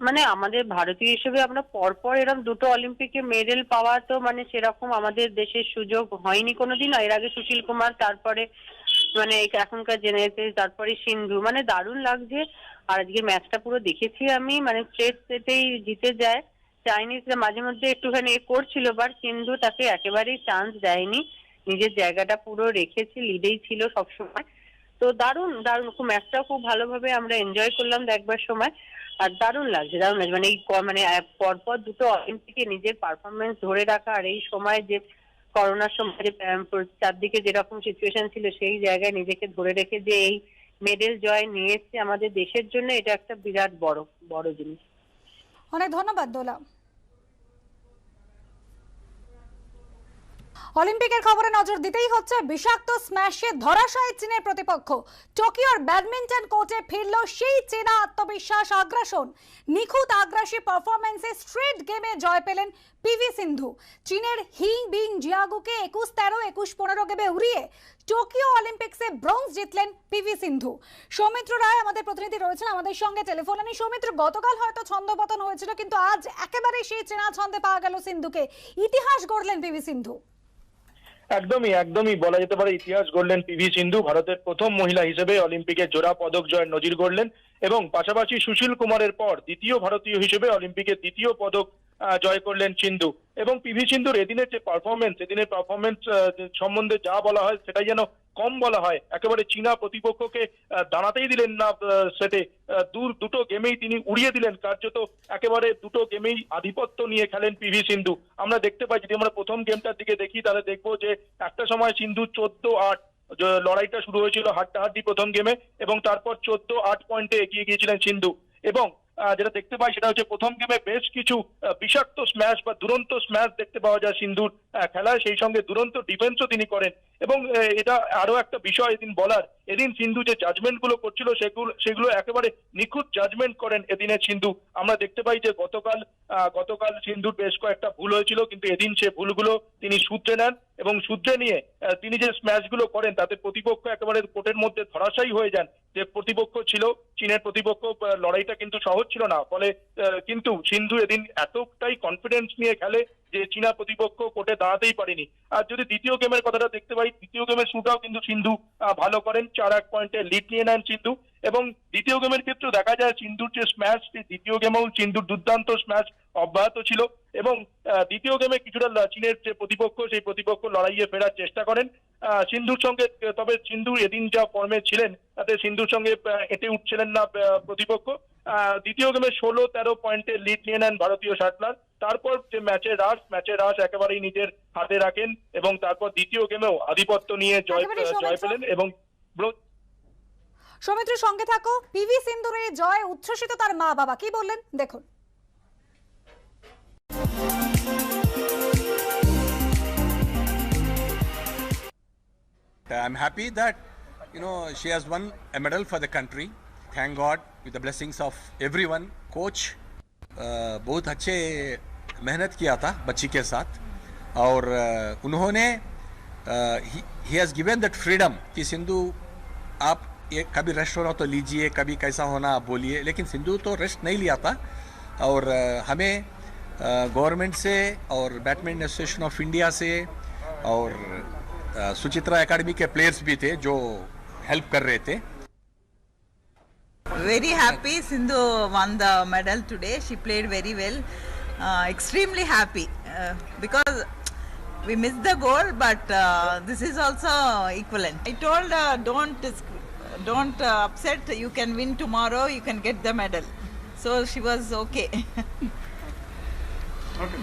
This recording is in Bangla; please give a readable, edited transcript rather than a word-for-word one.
মানে আমাদের ভারতীয় হিসেবে আমরা পরপর এরকম দুটো অলিম্পিকে মেডেল পাওয়া তো মানে সেরকম আমাদের দেশের সুযোগ হয়নি কোনোদিনও। এর আগে সুশীল কুমার, তারপরে মানে এখনকার জেনারেশন, তারপরে সিন্ধু, মানে দারুণ লাগছে। আর আজকের ম্যাচটা পুরো দেখেছি আমি, মানে স্ট্রেট সেটেই জিতে যায়। চাইনিজরা মাঝে মধ্যে একটুখানি করছিল, বাট সিন্ধু তাকে একেবারেই চান্স দেয়নি, নিজের জায়গাটা পুরো রেখেছে, লিডেই ছিল সবসময়। তো দারুণ দারুণ, খুব ম্যাচটাও খুব ভালোভাবে আমরা এনজয় করলাম দেখবার সময়। আর দারুণ লাগছে, দারুণ লাগছে, মানে এই মানে পরপর দুটো অলিম্পিকে নিজের পারফরমেন্স ধরে রাখা। আর এই সময় যে করোনার সময় যে চারদিকে যেরকম সিচুয়েশন ছিল, সেই জায়গায় নিজেকে ধরে রেখে যে এই মেডেল জয় নিয়ে এসছে আমাদের দেশের জন্য, এটা একটা বিরাট বড় বড় জিনিস। অনেক ধন্যবাদ দোলা। অলিম্পিকের খবরে নজর দিতেই হচ্ছে, বিষাক্ত স্ম্যাশে ধরাশায়ী চীনের প্রতিপক্ষ। টোকিওর ব্যাডমিন্টন কোর্টে ফিরল সেই চীনা আত্মবিশ্বাস, আগ্রাসন। নিখুঁত আগ্রাসী পারফরমেন্সে স্ট্রেট গেমে জয় পেলেন পিভি সিন্ধু। চীনের হিং বিং জিয়াগুকে 21-13, 21-15 গেমে উড়িয়ে টোকিও অলিম্পিক্সে ব্রোঞ্জ জিতলেন পিভি সিন্ধু। সৌমিত্র রায় আমাদের প্রতিনিধি রয়েছেন আমাদের সঙ্গে টেলিফোনে। সৌমিত্র, গতকাল হয়তো ছন্দপতন হয়েছিল, কিন্তু আজ একেবারে সেই চেনা ছন্দে পাওয়া গেল সিন্ধুকে। ইতিহাস গড়লেন পিভি সিন্ধু। একদমই বলা যেতে পারে ইতিহাস গড়লেন পিভি সিন্ধু। ভারতের প্রথম মহিলা হিসেবে অলিম্পিকে জোড়া পদক জয়ের নজির গড়লেন এবং পাশাপাশি সুশীল কুমারের পর দ্বিতীয় ভারতীয় হিসেবে অলিম্পিকের দ্বিতীয় পদক জয় করলেন সিন্ধু। এবং পিভি সিন্ধুর এদিনের যে পারফরমেন্স সম্বন্ধে যা বলা হয় সেটাই যেন কম বলা হয়। একেবারে চীনা প্রতিপক্ষকে দাঁড়াতেই দিলেন না সেটে। দুটো গেমেই তিনি উড়িয়ে দিলেন কার্যত। একেবারে দুটো গেমেই আধিপত্য নিয়ে খেলেন পিভি সিন্ধু। আমরা দেখতে পাই, যদি আমরা প্রথম গেমটার দিকে দেখি তাহলে দেখবো যে একটা সময় সিন্ধু 14-8 লড়াইটা শুরু হয়েছিল হাড্ডাহাড্ডি প্রথম গেমে, এবং তারপর 14-8 পয়েন্টে এগিয়ে গিয়েছিলেন সিন্ধু। এবং যেটা দেখতে পাই সেটা হচ্ছে প্রথম গেমে বেশ কিছু বিষাক্ত স্ম্যাশ বা দুরন্ত স্ম্যাশ দেখতে পাওয়া যায় সিন্ধুর খেলায়, সেই সঙ্গে দুরন্ত ডিফেন্সও তিনি করেন। এবং এটা আরো একটা বিষয় এদিন বলার, এদিন সিন্ধু যে জাজমেন্ট গুলো করছিল সেগুলো একেবারে নিখুঁত জাজমেন্ট করেন এদিনের সিন্ধু। আমরা দেখতে পাই যে গতকাল সিন্ধুর বেশ কয়েকটা ভুল হয়েছিল, কিন্তু এদিন সে ভুলগুলো তিনি শুধরে নেন এবং শুধরে নিয়ে তিনি যে স্ম্যাশ গুলো করেন তাতে প্রতিপক্ষ একেবারে কোর্টের মধ্যে ধরাশায়ী হয়ে যান। যে প্রতিপক্ষ ছিল চীনের প্রতিপক্ষ, লড়াইটা কিন্তু সহজ ছিল না। ফলে কিন্তু সিন্ধু এদিন এতটাই কনফিডেন্স নিয়ে খেলে যে চীনা প্রতিপক্ষ কোর্টে দাঁড়াতেই পারেনি। আর যদি দ্বিতীয় গেমের কথাটা দেখতে পাই, দ্বিতীয় গেমের শুটাও কিন্তু সিন্ধু ভালো করেন, 4-1 পয়েন্টে লিড নিয়ে নেন সিন্ধু। এবং দ্বিতীয় গেমের ক্ষেত্রেও দেখা যায় সিন্ধুর যে স্ম্যাশ, দ্বিতীয় গেমেও সিন্ধুর দুর্দান্ত স্ম্যাশ অব্যাহত ছিল। এবং দ্বিতীয় গেমে কিছুটা চীনের যে প্রতিপক্ষ, সেই প্রতিপক্ষ লড়াইয়ে ফেরার চেষ্টা করেন সিন্ধুর সঙ্গে। তবে সিন্ধু এদিন যা ফর্মে ছিলেন তাতে সিন্ধুর সঙ্গে এটে উঠছিলেন না প্রতিপক্ষ। দ্বিতীয় গেমে 16-13 পয়েন্টে লিড নিয়ে নেন ভারতীয় শাটলার। তারপর যে ম্যাচের রাশ একেবারেই নিজের হাতে রাখেন এবং তারপর দ্বিতীয় গেমেও আধিপত্য নিয়ে জয় পেলেন এবং সৌমিত্র সঙ্গে থাকো। পিভি সিন্ধুর এই জয় উচ্ছ্বসিত তার মা বাবা, কি বললেন দেখুন। I'm happy that she has won a medal for the country. Thank God, with the blessings of everyone. Coach बहुत अच्छे मेहनत किया था बच्ची के साथ, और उन्होंने he has given that freedom कि सिंधु आप कभी रेस्ट होना तो लीजिए, कभी कैसा होना आप बोलिए। लेकिन सिंधु तो रेस्ट नहीं लिया था, और हमें गवर्नमेंट से और बैडमिंटन एसोसिएशन ऑफ इंडिया से और सुचित्रा एकेडमी के प्लेयर्स भी थे जो हेल्प कर रहे थे। Very happy Sindhu won the medal today. She played very well. Extremely happy because we missed the goal, but this is also equivalent. I told don't upset. You can win tomorrow. You can get the medal. So she was okay. Okay.